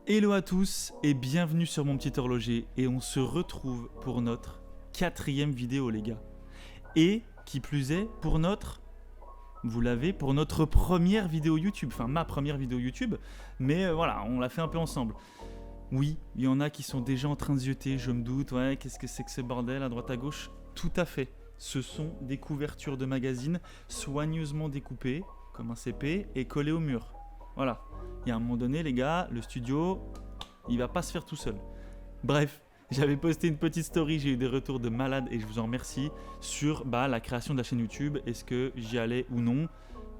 Hello à tous et bienvenue sur mon petit horloger et on se retrouve pour notre 4e vidéo les gars. Et qui plus est pour notre, vous l'avez, pour notre première vidéo YouTube, enfin ma première vidéo YouTube, mais voilà, on l'a fait un peu ensemble. Oui, il y en a qui sont déjà en train de zioter, je me doute, ouais, qu'est-ce que c'est que ce bordel à droite à gauche? Tout à fait, ce sont des couvertures de magazines soigneusement découpées, comme un CP, et collées au mur. Voilà, il y a un moment donné les gars, le studio, il va pas se faire tout seul. Bref, j'avais posté une petite story, j'ai eu des retours de malades et je vous en remercie sur la création de la chaîne YouTube, est-ce que j'y allais ou non.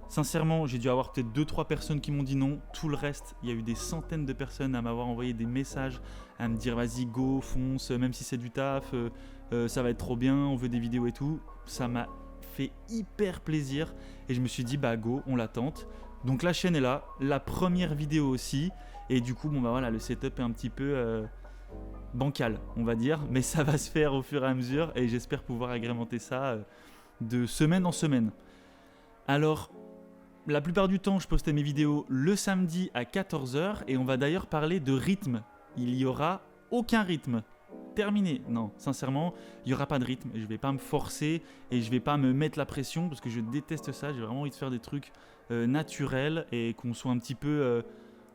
Sincèrement, j'ai dû avoir peut-être 2-3 personnes qui m'ont dit non. Tout le reste, il y a eu des centaines de personnes à m'avoir envoyé des messages, à me dire vas-y go, fonce, même si c'est du taf, ça va être trop bien, on veut des vidéos et tout. Ça m'a fait hyper plaisir et je me suis dit bah go, on la tente. Donc la chaîne est là, la première vidéo aussi, et du coup voilà, le setup est un petit peu bancal, on va dire, mais ça va se faire au fur et à mesure et j'espère pouvoir agrémenter ça de semaine en semaine. Alors, la plupart du temps, je postais mes vidéos le samedi à 14h et on va d'ailleurs parler de rythme. Il n'y aura aucun rythme. Terminé. Non, sincèrement, il n'y aura pas de rythme. Je ne vais pas me forcer et je ne vais pas me mettre la pression parce que je déteste ça. J'ai vraiment envie de faire des trucs naturels et qu'on soit un petit peu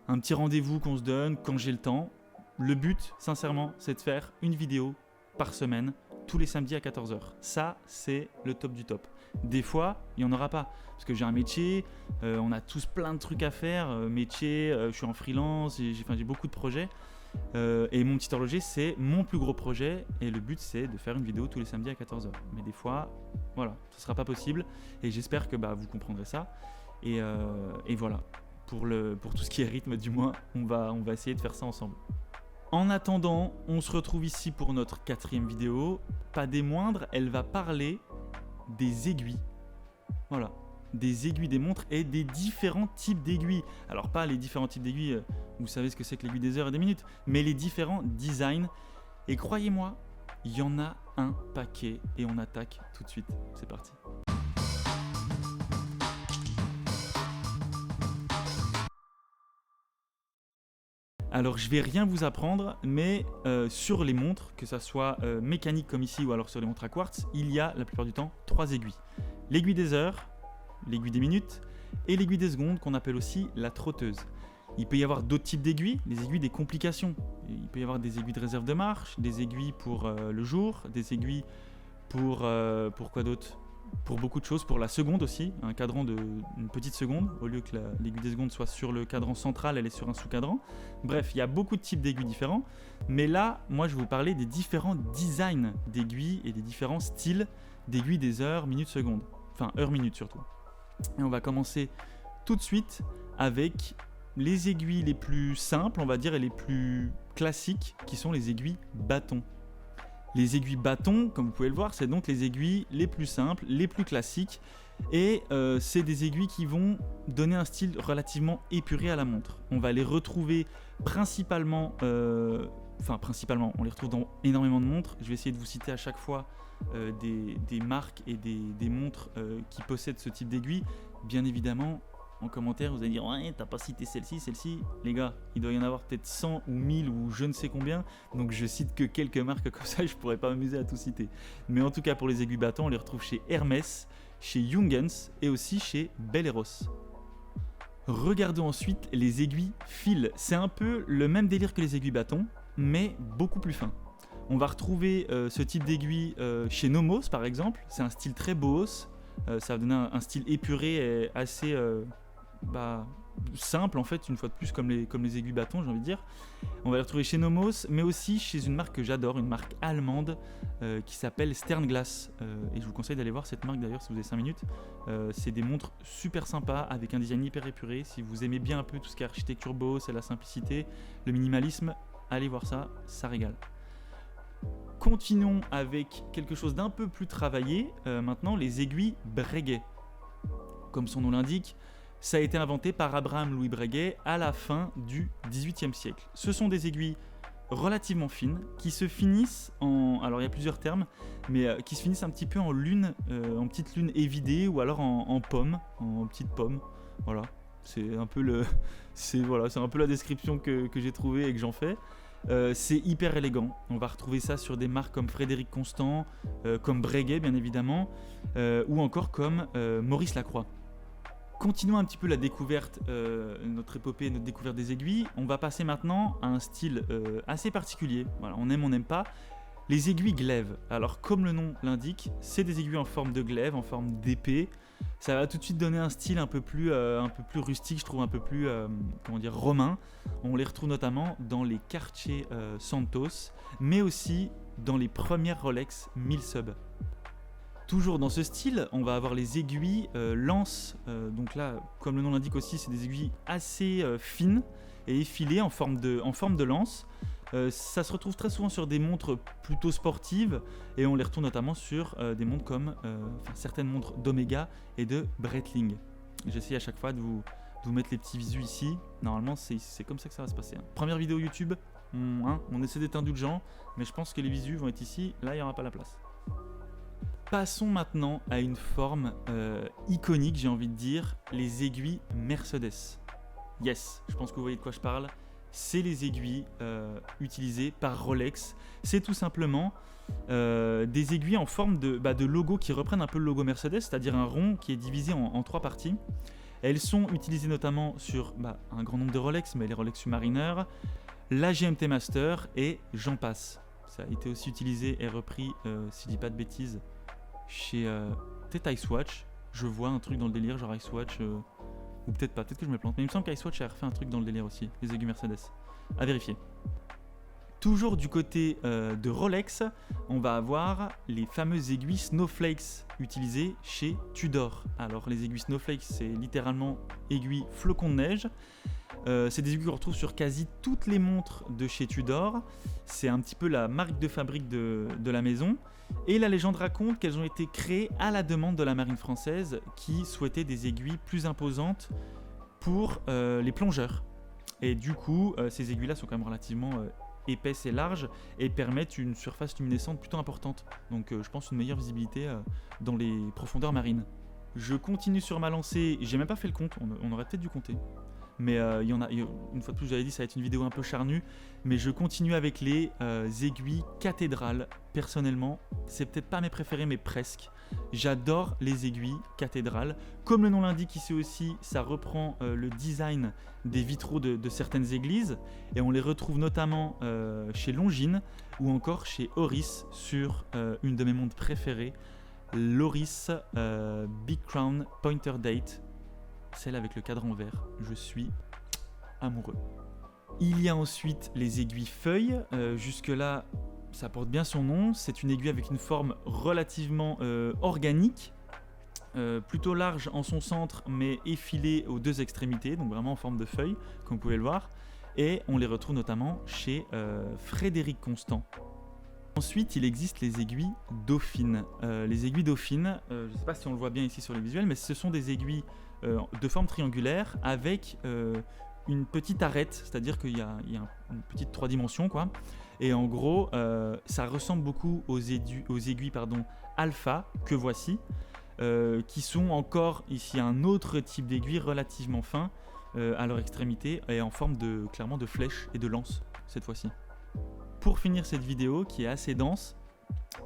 un petit rendez-vous qu'on se donne quand j'ai le temps. Le but, sincèrement, c'est de faire une vidéo par semaine, tous les samedis à 14h. Ça, c'est le top du top. Des fois, il n'y en aura pas. Parce que j'ai un métier, on a tous plein de trucs à faire. Métier, je suis en freelance, j'ai beaucoup de projets. Et mon petit horloger, c'est mon plus gros projet. Et le but, c'est de faire une vidéo tous les samedis à 14h. Mais des fois, voilà, ce ne sera pas possible. Et j'espère que vous comprendrez ça. Et voilà, pour tout ce qui est rythme, du moins, on va essayer de faire ça ensemble. En attendant, on se retrouve ici pour notre 4e vidéo. Pas des moindres, elle va parler des aiguilles. Voilà, des aiguilles des montres et des différents types d'aiguilles. Alors pas les différents types d'aiguilles, vous savez ce que c'est que l'aiguille des heures et des minutes, mais les différents designs. Et croyez-moi, il y en a un paquet et on attaque tout de suite. C'est parti. Alors je vais rien vous apprendre, mais sur les montres, que ça soit mécanique comme ici ou alors sur les montres à quartz, il y a la plupart du temps 3 aiguilles. L'aiguille des heures, l'aiguille des minutes et l'aiguille des secondes qu'on appelle aussi la trotteuse. Il peut y avoir d'autres types d'aiguilles, les aiguilles des complications. Il peut y avoir des aiguilles de réserve de marche, des aiguilles pour le jour, des aiguilles pour quoi d'autre ? Pour beaucoup de choses, pour la seconde aussi, un cadran d'une petite seconde, au lieu que l'aiguille des secondes soit sur le cadran central, elle est sur un sous-cadran. Bref, il y a beaucoup de types d'aiguilles différents, mais là, moi je vais vous parler des différents designs d'aiguilles et des différents styles d'aiguilles des heures, minutes, secondes. Enfin, heures, minutes surtout. Et on va commencer tout de suite avec les aiguilles les plus simples, on va dire, et les plus classiques, qui sont les aiguilles bâtons. Les aiguilles bâtons, comme vous pouvez le voir, c'est donc les aiguilles les plus simples, les plus classiques. Et c'est des aiguilles qui vont donner un style relativement épuré à la montre. On va les retrouver principalement, on les retrouve dans énormément de montres. Je vais essayer de vous citer à chaque fois des marques et des montres qui possèdent ce type d'aiguille. Bien évidemment, en commentaire, vous allez dire « Ouais, t'as pas cité celle-ci. » Les gars, il doit y en avoir peut-être 100 ou 1000 ou je ne sais combien. Donc je cite que quelques marques comme ça, je pourrais pas m'amuser à tout citer. Mais en tout cas, pour les aiguilles bâtons, on les retrouve chez Hermès, chez Junghans et aussi chez Belleros. Regardons ensuite les aiguilles fil. C'est un peu le même délire que les aiguilles bâtons, mais beaucoup plus fin. On va retrouver ce type d'aiguille chez Nomos par exemple. C'est un style très bohos. Ça va donner un style épuré et assez simple en fait, une fois de plus comme les aiguilles bâtons, j'ai envie de dire. On va les retrouver chez Nomos, mais aussi chez une marque que j'adore, une marque allemande qui s'appelle Sternglass. Et je vous conseille d'aller voir cette marque d'ailleurs si vous avez 5 minutes. C'est des montres super sympas avec un design hyper épuré. Si vous aimez bien un peu tout ce qui est architecture bohos et la simplicité, le minimalisme, allez voir ça, ça régale. Continuons avec quelque chose d'un peu plus travaillé, maintenant les aiguilles Breguet. Comme son nom l'indique, ça a été inventé par Abraham Louis Breguet à la fin du XVIIIe siècle. Ce sont des aiguilles relativement fines qui se finissent en... Alors il y a plusieurs termes, mais qui se finissent un petit peu en lune, en petite lune évidée ou alors en pomme, en petite pomme. Voilà, C'est un peu voilà, c'est un peu la description que j'ai trouvée et que j'en fais. C'est hyper élégant. On va retrouver ça sur des marques comme Frédéric Constant, comme Breguet bien évidemment, ou encore comme Maurice Lacroix. Continuons un petit peu la découverte, notre épopée, notre découverte des aiguilles. On va passer maintenant à un style assez particulier. Voilà, on aime, on n'aime pas. Les aiguilles glaive. Alors comme le nom l'indique, c'est des aiguilles en forme de glaive, en forme d'épée. Ça va tout de suite donner un style un peu plus rustique, je trouve, un peu plus comment dire, romain. On les retrouve notamment dans les Cartier Santos, mais aussi dans les premières Rolex 1000 sub. Toujours dans ce style, on va avoir les aiguilles lance. Donc là, comme le nom l'indique aussi, c'est des aiguilles assez fines et effilées en forme de lance. Ça se retrouve très souvent sur des montres plutôt sportives et on les retrouve notamment sur des montres comme certaines montres d'Omega et de Breitling. J'essaie à chaque fois de vous mettre les petits visus ici. Normalement, c'est comme ça que ça va se passer. Première vidéo YouTube, on essaie d'être indulgent, mais je pense que les visus vont être ici. Là, il n'y aura pas la place. Passons maintenant à une forme iconique, j'ai envie de dire, les aiguilles Mercedes. Yes, je pense que vous voyez de quoi je parle. C'est les aiguilles utilisées par Rolex. C'est tout simplement des aiguilles en forme de logo qui reprennent un peu le logo Mercedes, c'est-à-dire un rond qui est divisé en 3 parties. Elles sont utilisées notamment sur un grand nombre de Rolex, mais les Rolex Submariner, la GMT Master et j'en passe. Ça a été aussi utilisé et repris, si je dis pas de bêtises, chez peut-être Icewatch. Je vois un truc dans le délire, genre Icewatch... ou peut-être pas, peut-être que je me plante, mais il me semble qu'Icewatch a refait un truc dans le délire aussi, les aiguilles Mercedes. À vérifier. Toujours du côté de Rolex, on va avoir les fameuses aiguilles Snowflakes utilisées chez Tudor. Alors les aiguilles Snowflakes, c'est littéralement aiguilles flocons de neige. C'est des aiguilles qu'on retrouve sur quasi toutes les montres de chez Tudor. C'est un petit peu la marque de fabrique de la maison. Et la légende raconte qu'elles ont été créées à la demande de la marine française qui souhaitait des aiguilles plus imposantes pour les plongeurs. Et du coup, ces aiguilles-là sont quand même relativement épaisses et larges et permettent une surface luminescente plutôt importante. Donc je pense une meilleure visibilité dans les profondeurs marines. Je continue sur ma lancée, j'ai même pas fait le compte, on aurait peut-être dû compter. Mais il y en a, une fois de plus, j'avais dit, ça va être une vidéo un peu charnue. Mais je continue avec les aiguilles cathédrales. Personnellement, c'est peut-être pas mes préférés, mais presque. J'adore les aiguilles cathédrales. Comme le nom l'indique ici aussi, ça reprend le design des vitraux de certaines églises. Et on les retrouve notamment chez Longines ou encore chez Oris sur une de mes montres préférées, l'Oris Big Crown Pointer Date. Celle avec le cadran vert, je suis amoureux. Il y a ensuite les aiguilles feuilles, jusque-là ça porte bien son nom, c'est une aiguille avec une forme relativement organique, plutôt large en son centre mais effilée aux deux extrémités, donc vraiment en forme de feuille, comme vous pouvez le voir, et on les retrouve notamment chez Frédéric Constant. Ensuite, il existe les aiguilles dauphines. Les aiguilles dauphines, je ne sais pas si on le voit bien ici sur les visuels, mais ce sont des aiguilles de forme triangulaire avec une petite arête, c'est-à-dire qu'il y a une petite 3 dimensions, quoi. Et en gros, ça ressemble beaucoup aux aiguilles alpha que voici, qui sont encore ici un autre type d'aiguille relativement fin à leur extrémité et en forme clairement de flèche et de lance cette fois-ci. Pour finir cette vidéo qui est assez dense,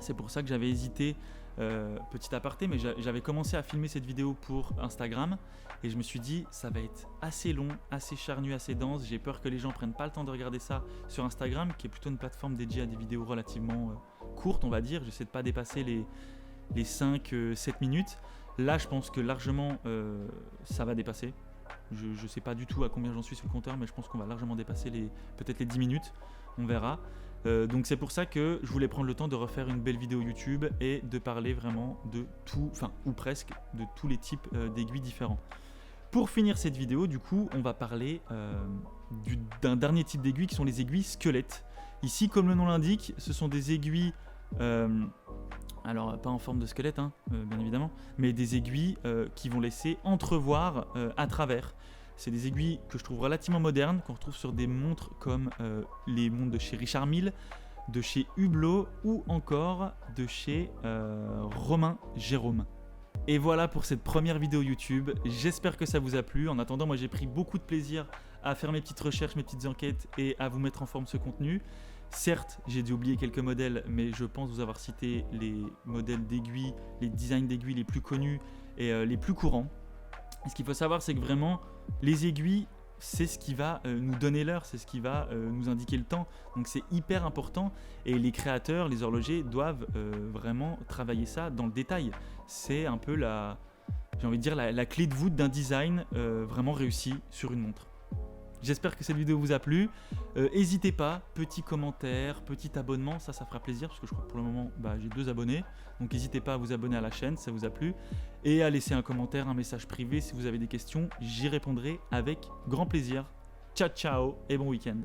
c'est pour ça que j'avais hésité, petit aparté, mais j'avais commencé à filmer cette vidéo pour Instagram et je me suis dit ça va être assez long, assez charnu, assez dense, j'ai peur que les gens prennent pas le temps de regarder ça sur Instagram qui est plutôt une plateforme dédiée à des vidéos relativement courtes on va dire, j'essaie de pas dépasser les 5-7 minutes. Là je pense que largement ça va dépasser. Je sais pas du tout à combien j'en suis sur le compteur, mais je pense qu'on va largement dépasser peut-être les 10 minutes, on verra. Donc c'est pour ça que je voulais prendre le temps de refaire une belle vidéo YouTube et de parler vraiment de tout, enfin ou presque, de tous les types d'aiguilles différents. Pour finir cette vidéo, du coup, on va parler d'un dernier type d'aiguilles qui sont les aiguilles squelettes. Ici, comme le nom l'indique, ce sont des aiguilles, alors pas en forme de squelette, bien évidemment, mais des aiguilles qui vont laisser entrevoir à travers. C'est des aiguilles que je trouve relativement modernes, qu'on retrouve sur des montres comme les montres de chez Richard Mille, de chez Hublot ou encore de chez Romain Jérôme. Et voilà pour cette première vidéo YouTube. J'espère que ça vous a plu. En attendant, moi j'ai pris beaucoup de plaisir à faire mes petites recherches, mes petites enquêtes et à vous mettre en forme ce contenu. Certes, j'ai dû oublier quelques modèles, mais je pense vous avoir cité les modèles d'aiguilles, les designs d'aiguilles les plus connus et les plus courants. Et ce qu'il faut savoir, c'est que vraiment, les aiguilles, c'est ce qui va nous donner l'heure, c'est ce qui va nous indiquer le temps. Donc c'est hyper important et les créateurs, les horlogers doivent vraiment travailler ça dans le détail. C'est un peu la clé de voûte d'un design vraiment réussi sur une montre. J'espère que cette vidéo vous a plu. N'hésitez pas, petit commentaire, petit abonnement, ça fera plaisir parce que je crois que pour le moment j'ai 2 abonnés. Donc n'hésitez pas à vous abonner à la chaîne si ça vous a plu et à laisser un commentaire, un message privé si vous avez des questions. J'y répondrai avec grand plaisir. Ciao ciao et bon week-end.